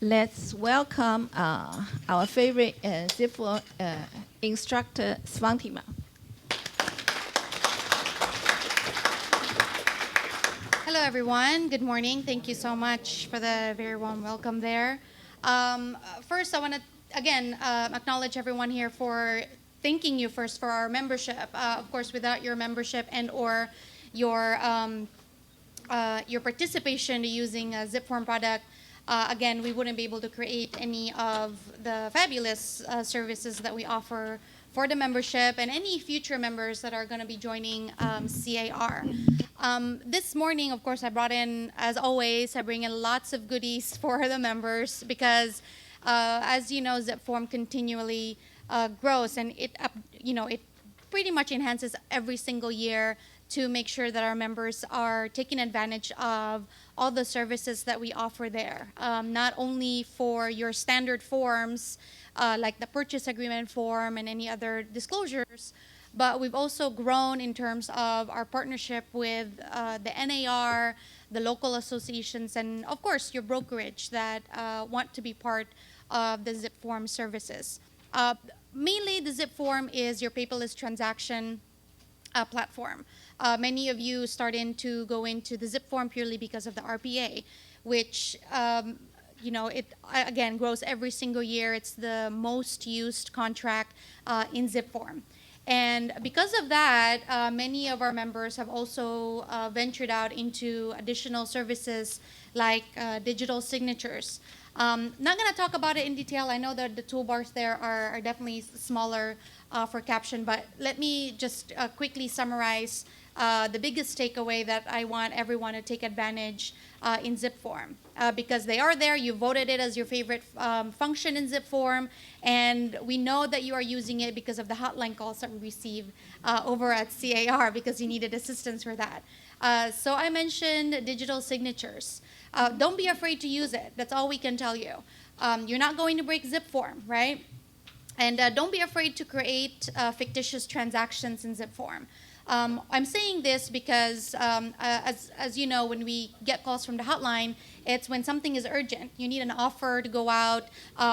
Let's welcome our favorite zipForm instructor, Fatima. Hello, everyone. Good morning. Thank you so much for the very warm welcome there. First, I want to, again, acknowledge everyone here for thanking you first for our membership. Of course, without your membership and or your participation using a zipForm product, again, we wouldn't be able to create any of the fabulous services that we offer for the membership and any future members that are going to be joining CAR. This morning, of course, I brought in, as always, I bring in lots of goodies for the members because, as you know, zipForm continually grows and it pretty much enhances every single year to make sure that our members are taking advantage of all the services that we offer there. Not only for your standard forms, like the purchase agreement form and any other disclosures, but we've also grown in terms of our partnership with the NAR, the local associations, and of course your brokerage that want to be part of the zipForm services. Mainly the zipForm is your paperless transaction platform. Many of you starting to go into the zipForm purely because of the RPA, which it again grows every single year. It's the most used contract in zipForm. And because of that, many of our members have also ventured out into additional services like digital signatures. Not going to talk about it in detail. I know that the toolbars there are definitely smaller for caption, but let me just quickly summarize the biggest takeaway that I want everyone to take advantage in zipForm. Because they are there, you voted it as your favorite function in zipForm, and we know that you are using it because of the hotline calls that we receive over at CAR because you needed assistance for that. So I mentioned digital signatures. Don't be afraid to use it. That's all we can tell you. You're not going to break zipForm, right? And don't be afraid to create fictitious transactions in zipForm. I'm saying this because, as you know, when we get calls from the hotline, it's when something is urgent. You need an offer to go out,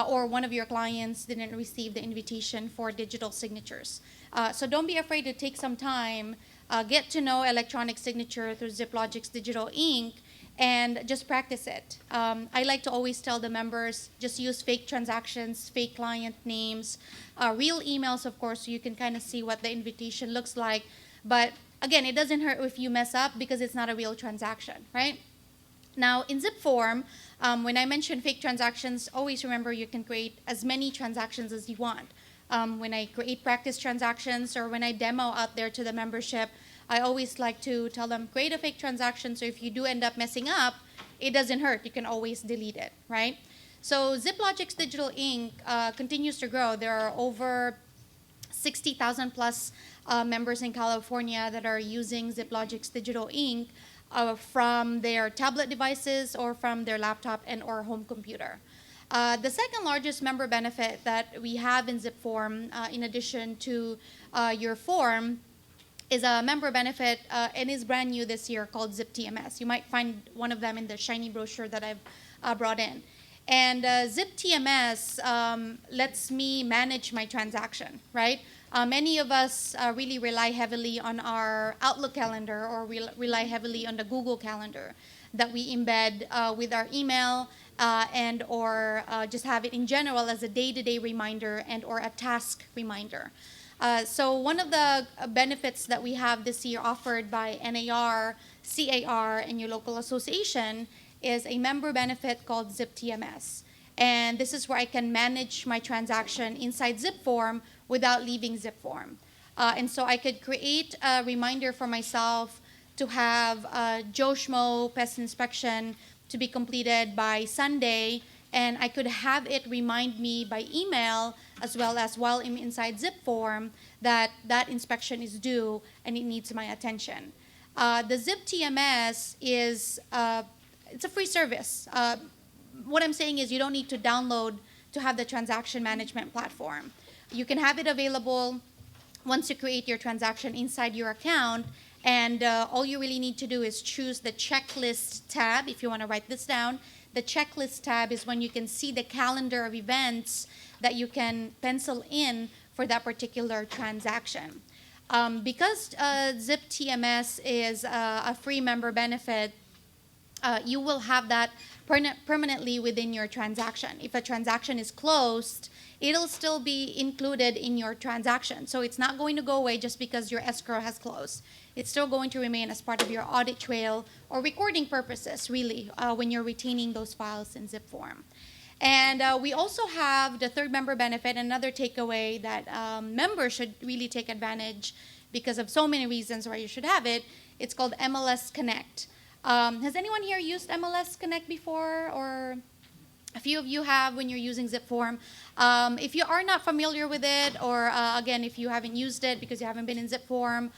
or one of your clients didn't receive the invitation for digital signatures. So don't be afraid to take some time, get to know electronic signature through ZipLogic's Digital Ink, and just practice it. I like to always tell the members, just use fake transactions, fake client names, real emails, of course, so you can kind of see what the invitation looks like. But again, it doesn't hurt if you mess up because it's not a real transaction, right? Now, in zipForm, when I mention fake transactions, always remember you can create as many transactions as you want. When I create practice transactions or when I demo out there to the membership, I always like to tell them, create a fake transaction, so if you do end up messing up, it doesn't hurt. You can always delete it, right? So ZipLogic's Digital Ink continues to grow. There are over 60,000 plus members in California that are using ZipLogic's Digital Ink from their tablet devices or from their laptop and or home computer. The second largest member benefit that we have in zipForm, in addition to your form, is a member benefit and is brand new this year called zipTMS. You might find one of them in the shiny brochure that I've brought in. And zipTMS lets me manage my transaction, right? Many of us really rely heavily on our Outlook calendar or rely heavily on the Google Calendar that we embed with our email and or just have it in general as a day-to-day reminder and or a task reminder. So one of the benefits that we have this year offered by NAR, CAR, and your local association is a member benefit called zipTMS. And this is where I can manage my transaction inside zipForm without leaving zipForm. And so I could create a reminder for myself to have Joe Schmo pest inspection to be completed by Sunday, and I could have it remind me by email as well as while I'm inside zipForm that that inspection is due and it needs my attention. The zipTMS is it's a free service. What I'm saying is you don't need to download to have the transaction management platform. You can have it available once you create your transaction inside your account, and all you really need to do is choose the checklist tab, if you want to write this down, The checklist tab is when you can see the calendar of events that you can pencil in for that particular transaction. Because Zip TMS is a free member benefit, you will have that permanently within your transaction. If a transaction is closed, it'll still be included in your transaction. So it's not going to go away just because your escrow has closed. It's still going to remain as part of your audit trail or recording purposes, really, when you're retaining those files in zipForm. And we also have the third member benefit, another takeaway that members should really take advantage because of so many reasons why you should have it. It's called MLS Connect. Has anyone here used MLS Connect before, or a few of you have when you're using zipForm? If you are not familiar with it, or again, if you haven't used it because you haven't been in zipForm,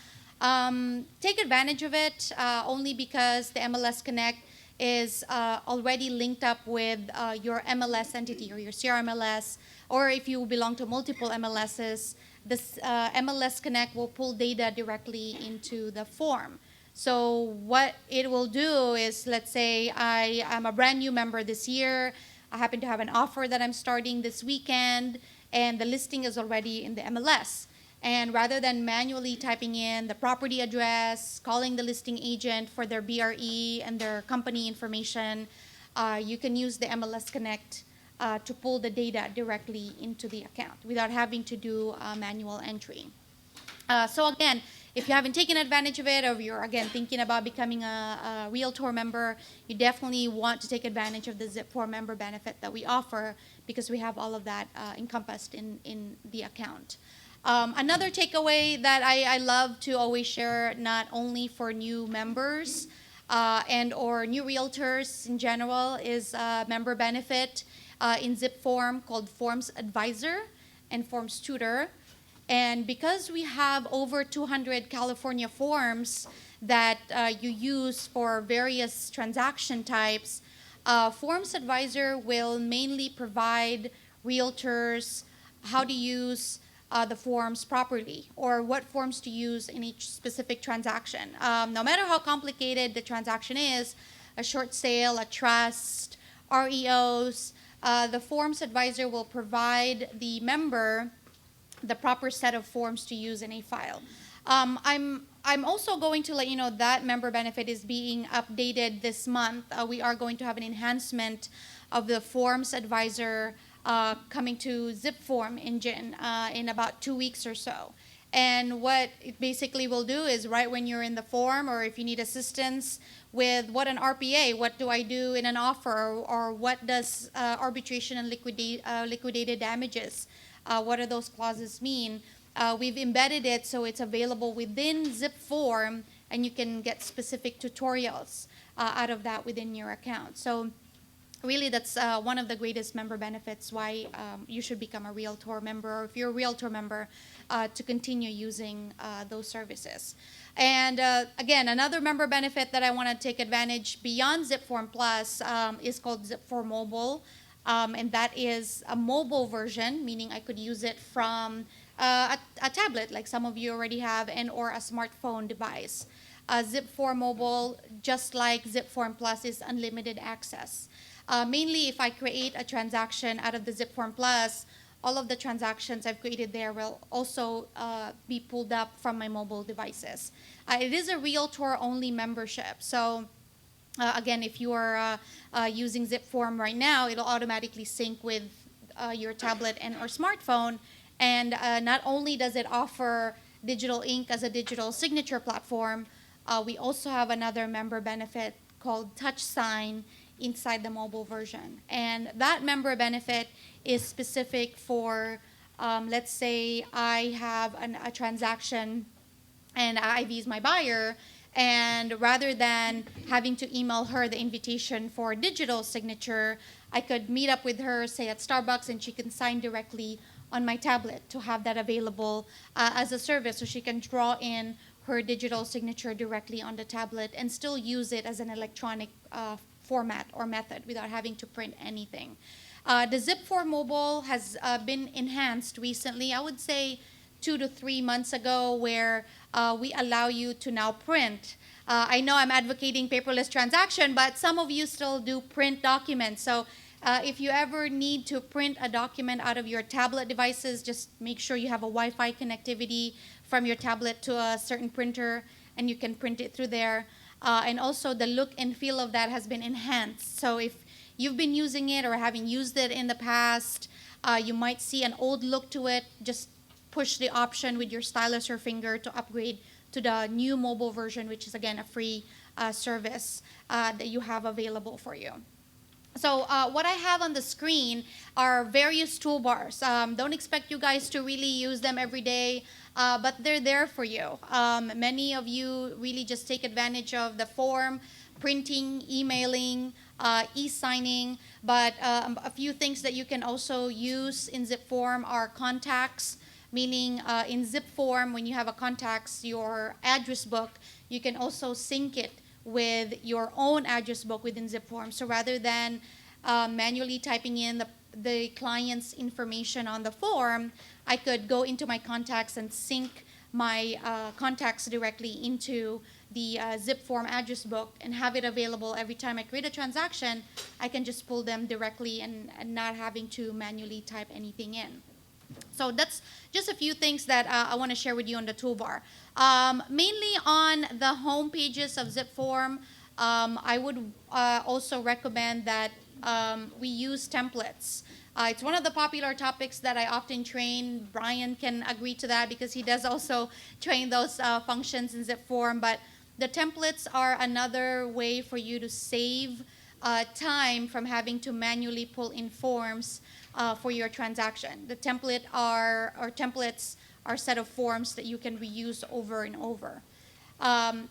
take advantage of it only because the MLS Connect is already linked up with your MLS entity or your CRMLS, or if you belong to multiple MLSs, this MLS Connect will pull data directly into the form. So what it will do is, let's say I am a brand new member this year, I happen to have an offer that I'm starting this weekend, and the listing is already in the MLS. And rather than manually typing in the property address, calling the listing agent for their BRE and their company information, you can use the MLS Connect to pull the data directly into the account without having to do manual entry. So again, if you haven't taken advantage of it, or you're again thinking about becoming a Realtor member, you definitely want to take advantage of the zipForm member benefit that we offer, because we have all of that encompassed in the account. Another takeaway that I love to always share, not only for new members and or new realtors in general, is a member benefit in zipForm called Forms Advisor and Forms Tutor. And because we have over 200 California forms that you use for various transaction types, Forms Advisor will mainly provide realtors how to use the forms properly, or what forms to use in each specific transaction. No matter how complicated the transaction is, a short sale, a trust, REOs, the Forms Advisor will provide the member the proper set of forms to use in a file. I'm also going to let you know that member benefit is being updated this month. We are going to have an enhancement of the Forms Advisor coming to zipForm engine in about 2 weeks or so. And what it basically will do is, right when you're in the form, or if you need assistance with what an RPA, what do I do in an offer, or what does arbitration and liquidated damages, what do those clauses mean? We've embedded it so it's available within zipForm, and you can get specific tutorials out of that within your account. So really, that's one of the greatest member benefits why you should become a Realtor member, or if you're a Realtor member, to continue using those services. And again, another member benefit that I want to take advantage beyond zipForm Plus is called zipForm Mobile. And that is a mobile version, meaning I could use it from a tablet, like some of you already have, and or a smartphone device. zipForm Mobile, just like zipForm Plus, is unlimited access. Mainly, if I create a transaction out of the zipForm Plus, all of the transactions I've created there will also be pulled up from my mobile devices. It is a Realtor-only membership, so again, if you are using zipForm right now, it'll automatically sync with your tablet and or smartphone. And not only does it offer digital ink as a digital signature platform, we also have another member benefit called Touch Sign inside the mobile version. And that member benefit is specific for, let's say I have a transaction and Ivy is my buyer, and rather than having to email her the invitation for digital signature, I could meet up with her, say at Starbucks, and she can sign directly on my tablet to have that available as a service, so she can draw in her digital signature directly on the tablet and still use it as an electronic format or method without having to print anything. The zipForm Mobile has been enhanced recently, I would say 2 to 3 months ago, where we allow you to now print I know I'm advocating paperless transaction, but some of you still do print documents. So if you ever need to print a document out of your tablet devices, just make sure you have a Wi-Fi connectivity from your tablet to a certain printer, and you can print it through there. And also the look and feel of that has been enhanced. So if you've been using it or having used it in the past, you might see an old look to it. Just push the option with your stylus or finger to upgrade to the new mobile version, which is again a free service that you have available for you. So what I have on the screen are various toolbars. Don't expect you guys to really use them every day, but they're there for you. Many of you really just take advantage of the form, printing, emailing, e-signing, but a few things that you can also use in zipForm are contacts, meaning in zipForm, when you have a contacts, your address book, you can also sync it with your own address book within zipForm. So rather than manually typing in the client's information on the form, I could go into my contacts and sync my contacts directly into the zipForm address book and have it available every time I create a transaction. I can just pull them directly and not having to manually type anything in. So that's just a few things that I want to share with you on the toolbar. Mainly on the home pages of zipForm, I would also recommend that we use templates. It's one of the popular topics that I often train. Brian can agree to that because he does also train those functions in zipForm. But the templates are another way for you to save time from having to manually pull in forms for your transaction. The templates are a set of forms that you can reuse over and over.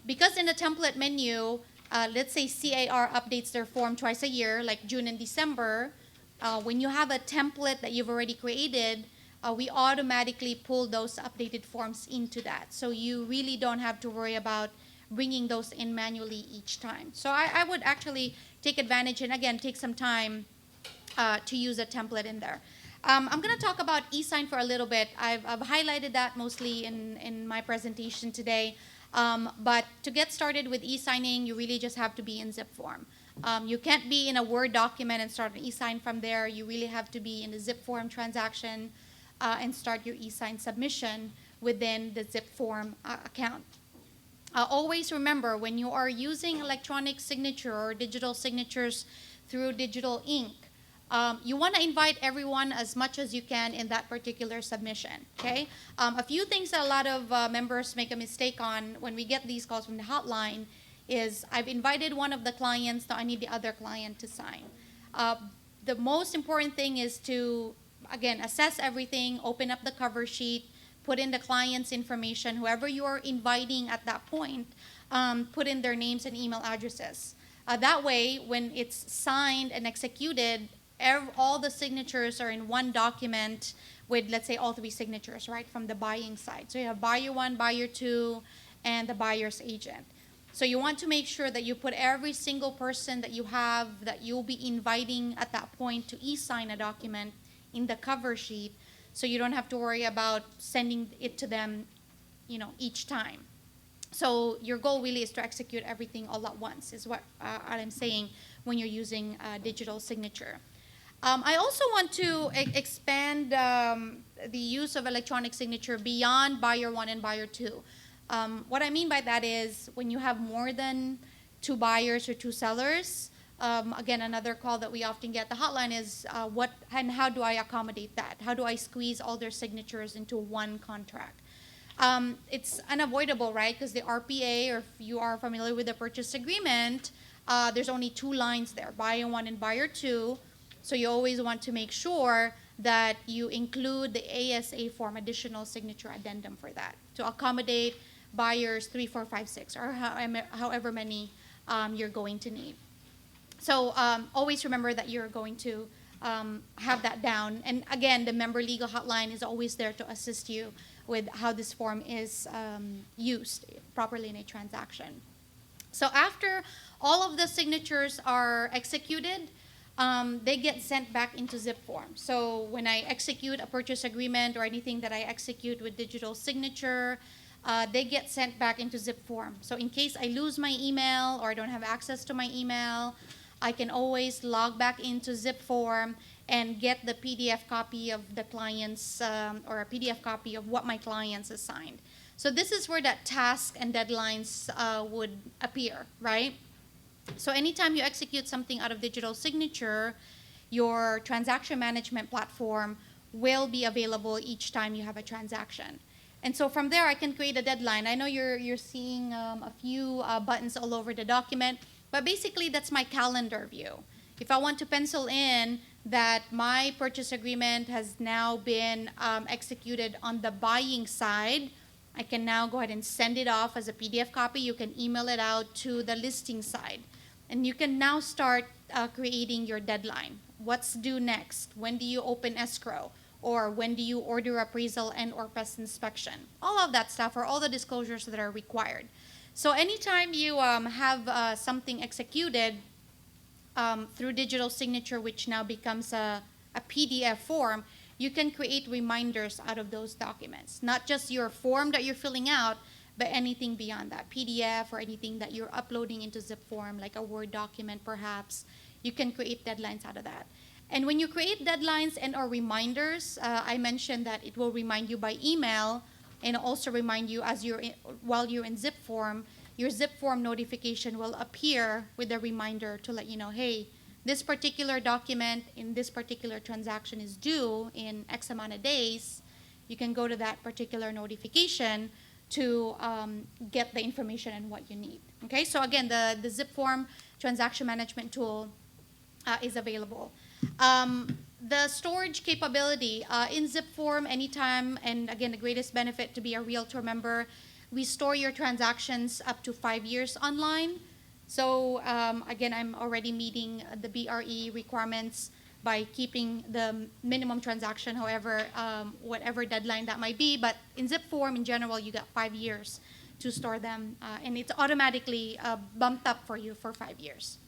Because in the template menu, let's say CAR updates their form twice a year, like June and December. When you have a template that you've already created, we automatically pull those updated forms into that. So you really don't have to worry about bringing those in manually each time. So I would actually take advantage and again take some time to use a template in there. I'm going to talk about e-sign for a little bit. I've highlighted that mostly in my presentation today. But to get started with e-signing, you really just have to be in zipForm. You can't be in a Word document and start an e-sign from there. You really have to be in the zipForm transaction and start your e-sign submission within the zipForm account. Always remember, when you are using electronic signature or digital signatures through digital ink, you want to invite everyone as much as you can in that particular submission, okay? A few things that a lot of members make a mistake on when we get these calls from the hotline is I've invited one of the clients, so I need the other client to sign. The most important thing is to, again, assess everything, open up the cover sheet, put in the client's information, whoever you are inviting at that point, put in their names and email addresses. That way, when it's signed and executed, all the signatures are in one document with, let's say, all three signatures, right, from the buying side. So you have buyer one, buyer two, and the buyer's agent. So you want to make sure that you put every single person that you have that you'll be inviting at that point to e-sign a document in the cover sheet, so you don't have to worry about sending it to them, each time. So your goal really is to execute everything all at once, is what I'm saying when you're using digital signature. I also want to expand the use of electronic signature beyond buyer one and buyer two. What I mean by that is when you have more than two buyers or two sellers, again, another call that we often get the hotline is what and how do I accommodate that? How do I squeeze all their signatures into one contract? It's unavoidable, right? Because the RPA, or if you are familiar with the purchase agreement, there's only two lines there, buyer one and buyer two. So you always want to make sure that you include the ASA form, additional signature addendum, for that to accommodate buyers 3, 4, 5, 6, or however many you're going to need. So always remember that you're going to have that down. And again, the member legal hotline is always there to assist you with how this form is used properly in a transaction. So after all of the signatures are executed, they get sent back into zipForm. So when I execute a purchase agreement or anything that I execute with digital signature, they get sent back into zip form. So in case I lose my email or I don't have access to my email, I can always log back into zip form and get the PDF copy of the client's or a PDF copy of what my clients assigned. So this is where that task and deadlines would appear, right? So anytime you execute something out of digital signature, your transaction management platform will be available each time you have a transaction. And so from there, I can create a deadline. I know you're seeing a few buttons all over the document, but basically that's my calendar view. If I want to pencil in that my purchase agreement has now been executed on the buying side, I can now go ahead and send it off as a PDF copy. You can email it out to the listing side. And you can now start creating your deadline. What's due next? When do you open escrow? Or when do you order appraisal and or pest inspection? All of that stuff are all the disclosures that are required. So anytime you have something executed through digital signature, which now becomes a PDF form, you can create reminders out of those documents. Not just your form that you're filling out, but anything beyond that, PDF or anything that you're uploading into zip form, like a Word document perhaps, you can create deadlines out of that. And when you create deadlines and or reminders, I mentioned that it will remind you by email and also remind you as while you're in zip form, your zip form notification will appear with a reminder to let you know, hey, this particular document in this particular transaction is due in X amount of days. You can go to that particular notification to get the information and what you need. Okay, so again, the zipForm transaction management tool is available. The storage capability in zipForm anytime, and again, the greatest benefit to be a Realtor member, we store your transactions up to 5 years online. So again, I'm already meeting the BRE requirements by keeping the minimum transaction, however, whatever deadline that might be. But in zipForm, in general, you got 5 years to store them, and it's automatically bumped up for you for 5 years.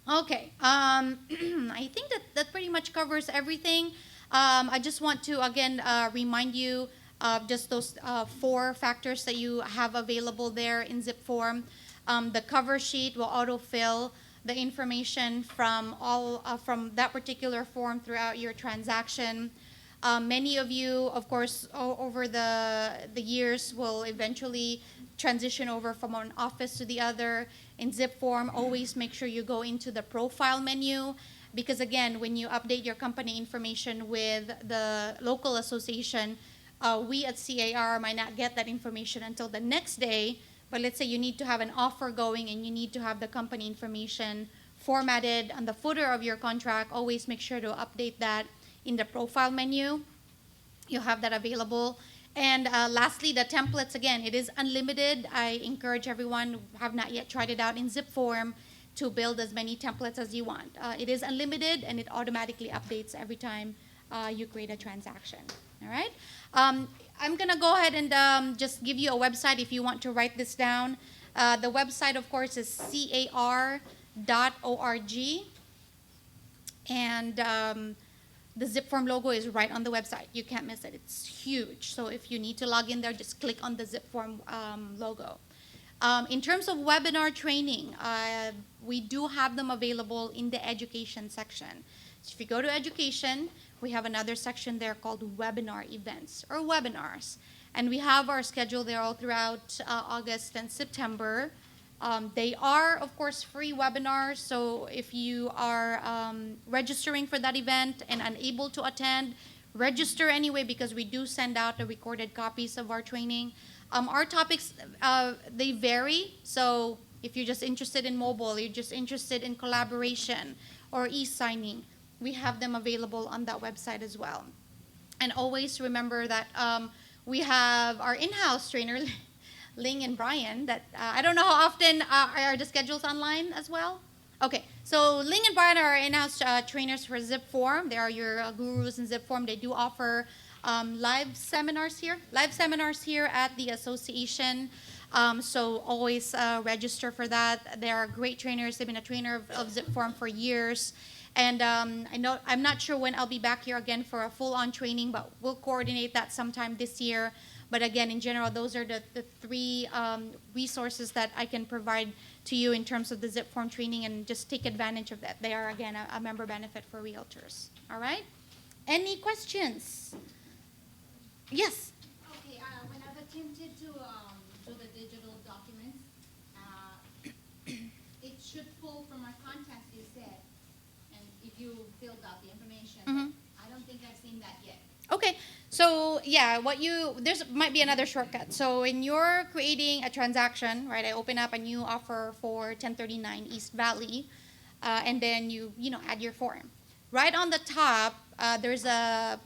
Okay, I think that pretty much covers everything. I just want to, again, remind you of just those 4 factors that you have available there in zipForm. The cover sheet will autofill the information from from that particular form throughout your transaction. Many of you, of course, over the years will eventually transition over from one office to the other. In zipForm, always make sure you go into the profile menu, because again, when you update your company information with the local association, we at CAR might not get that information until the next day. But let's say you need to have an offer going and you need to have the company information formatted on the footer of your contract. Always make sure to update that in the profile menu. You'll have that available. And lastly, the templates, again, it is unlimited. I encourage everyone who have not yet tried it out in zipForm to build as many templates as you want. It is unlimited and it automatically updates every time you create a transaction. All right? I'm going to go ahead and just give you a website if you want to write this down. The website, of course, is car.org. And the zipForm logo is right on the website. You can't miss it. It's huge. So if you need to log in there, just click on the zipForm logo. In terms of webinar training, we do have them available in the education section. So if you go to education, we have another section there called webinar events or webinars. And we have our schedule there all throughout August and September. They are, of course, free webinars. So if you are registering for that event and unable to attend, register anyway, because we do send out the recorded copies of our training. Our topics, they vary. So if you're just interested in mobile, you're just interested in collaboration or e-signing, we have them available on that website as well. And always remember that we have our in-house trainer, Ling and Brian, that I don't know how often are the schedules online as well? Okay, so Ling and Brian are our in-house trainers for zipForm. They are your gurus in zipForm. They do offer live seminars here at the association. So always register for that. They are great trainers. They've been a trainer of zipForm for years. And I'm not sure when I'll be back here again for a full-on training, but we'll coordinate that sometime this year. But again, in general, those are the three resources that I can provide to you in terms of the zipForm training, and just take advantage of that. They are, again, a member benefit for realtors. All right? Any questions? Yes? Okay, when I've attempted to do the digital documents, it should pull from our contacts, you said, and if you filled out the information. Mhm. I don't think I've seen that yet. Okay, so yeah, there's might be another shortcut. So when you're creating a transaction, right, I open up a new offer for 1039 East Valley, and then you add your form. Right on the top, there's a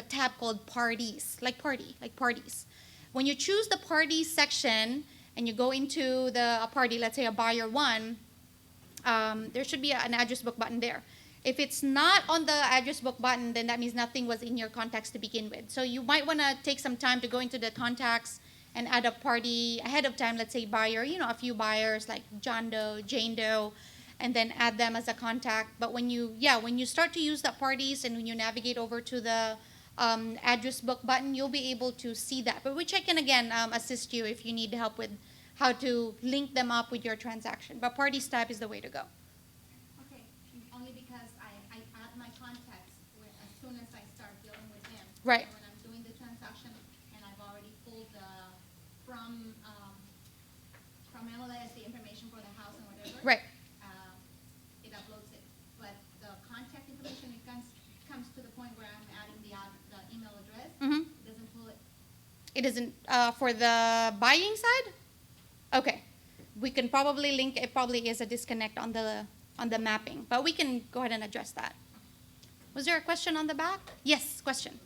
tab called Parties, like parties. When you choose the Parties section and you go into a party, let's say a buyer one, there should be an address book button there. If it's not on the address book button, then that means nothing was in your contacts to begin with. So you might want to take some time to go into the contacts and add a party ahead of time. Let's say buyer, a few buyers like John Doe, Jane Doe, and then add them as a contact. But when you start to use that parties, and when you navigate over to the address book button, you'll be able to see that. But which I can, again, assist you if you need help with how to link them up with your transaction. But Parties tab is the way to go. Okay, only because I add my contacts as soon as I start dealing with them. Right. So when I'm doing the transaction and I've already pulled from MLS the information for the house and whatever. Right. It uploads it. But the contact information, it comes to the point where I'm adding the email address. Mm-hmm. It doesn't pull it. It isn't for the buying side? Okay. We can probably link, it probably is a disconnect on the mapping, but we can go ahead and address that. Was there a question on the back? Yes, question.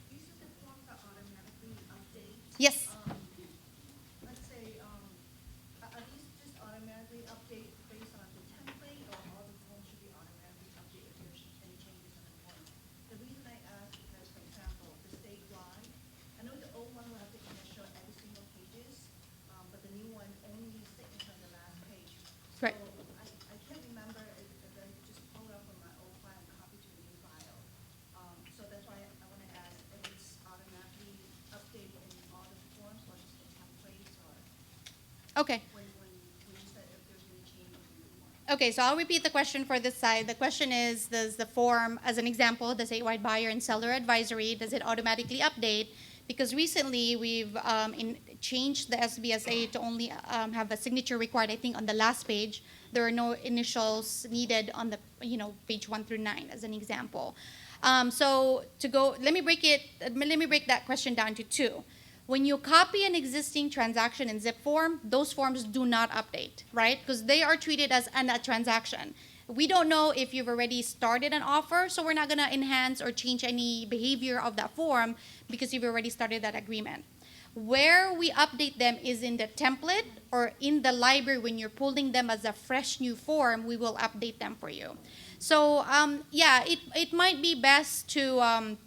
These are the forms that automatically update. Yes. Let's say, are these just automatically update based on the template, or all the forms should be automatically updated if there's any changes in the form? The reason I ask is because, for example, the statewide, I know the old one will have to initial every single pages, but the new one only needs signature on the last page. Right. So I can't remember if I just pull it up from my old file and copy to the new file. So that's why I want to ask if it's automatically updated in all the forms, or just the templates, or Okay. when you said if there's any change in the form. Okay, so I'll repeat the question for this side. The question is, does the form, as an example, the statewide buyer and seller advisory, does it automatically update? Because recently we've changed the SBSA to only have a signature required. I think on the last page, there are no initials needed on the page 1 through 9, as an example. So let me break that question down to two. When you copy an existing transaction in zipForm, those forms do not update, right? Because they are treated as a transaction. We don't know if you've already started an offer, so we're not going to enhance or change any behavior of that form because you've already started that agreement. Where we update them is in the template or in the library. When you're pulling them as a fresh new form, we will update them for you. So it might be best to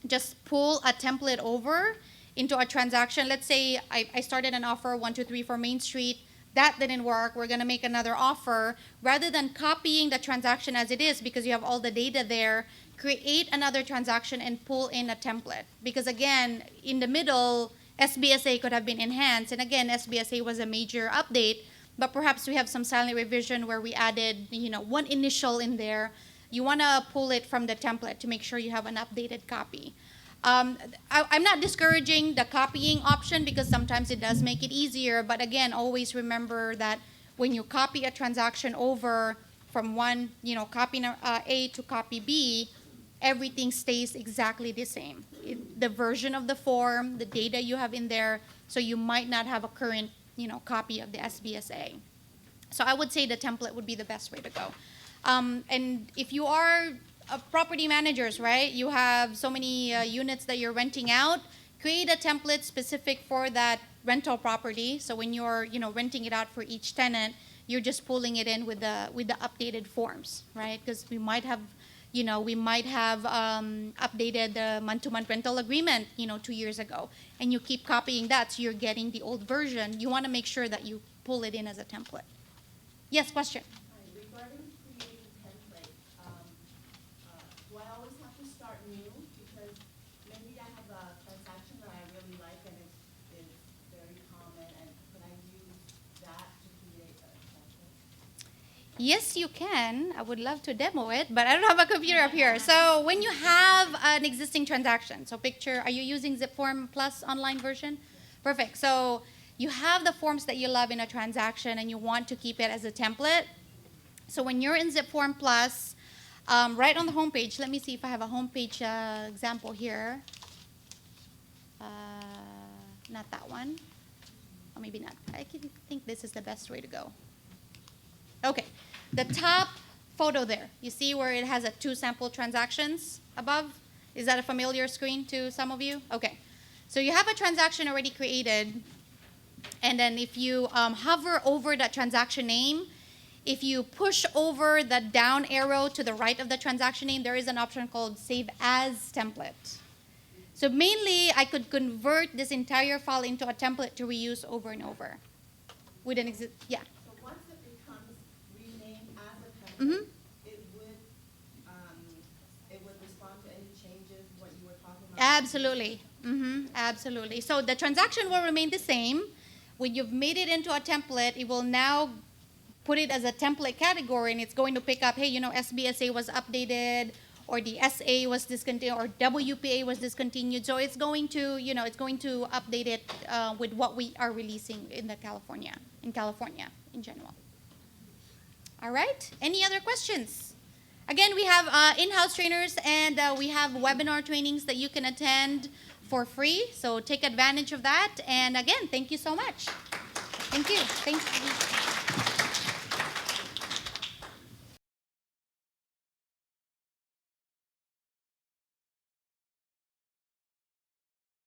just pull a template over into a transaction. Let's say I started an offer 123 for Main Street. That didn't work. We're going to make another offer. Rather than copying the transaction as it is, because you have all the data there, create another transaction and pull in a template. Because again, in the middle, SBSA could have been enhanced. And again, SBSA was a major update, but perhaps we have some silent revision where we added, one initial in there. You want to pull it from the template to make sure you have an updated copy. I'm not discouraging the copying option because sometimes it does make it easier. But again, always remember that when you copy a transaction over from one, copy A to copy B, everything stays exactly the same. The version of the form, the data you have in there, so you might not have a current, copy of the SBSA. So I would say the template would be the best way to go. And if you are property managers, right? You have so many units that you're renting out. Create a template specific for that rental property. So when you're, renting it out for each tenant, you're just pulling it in with the updated forms, right? Because we might have updated the month-to-month rental agreement, 2 years ago, and you keep copying that, so you're getting the old version. You want to make sure that you pull it in as a template. Yes, question. Regarding creating template, do I always have to start new? Because maybe I have a transaction that I really like and it's Yes, you can. I would love to demo it, but I don't have a computer up here. So when you have an existing transaction, so picture, are you using zipForm Plus online version? Perfect. So you have the forms that you love in a transaction and you want to keep it as a template. So when you're in zipForm Plus, right on the homepage, let me see if I have a homepage example here. Not that one. Or maybe not. I think this is the best way to go. Okay, the top photo there, you see where it has 2 sample transactions above? Is that a familiar screen to some of you? Okay, so you have a transaction already created, and then if you hover over that transaction name, if you push over the down arrow to the right of the transaction name, there is an option called Save As Template. So mainly, I could convert this entire file into a template to reuse over and over. Yeah. So once it becomes renamed as a template, Mm-hmm. it would respond to any changes, what you were talking about? Absolutely. Absolutely. So the transaction will remain the same. When you've made it into a template, it will now put it as a template category, and it's going to pick up, hey, SBSA was updated, or the SA was discontinued, or WPA was discontinued. So it's going to, it's going to update it with what we are releasing in California in general. All right. Any other questions? Again, we have in-house trainers, and we have webinar trainings that you can attend for free. So take advantage of that. And again, thank you so much. Thank you. Thank you.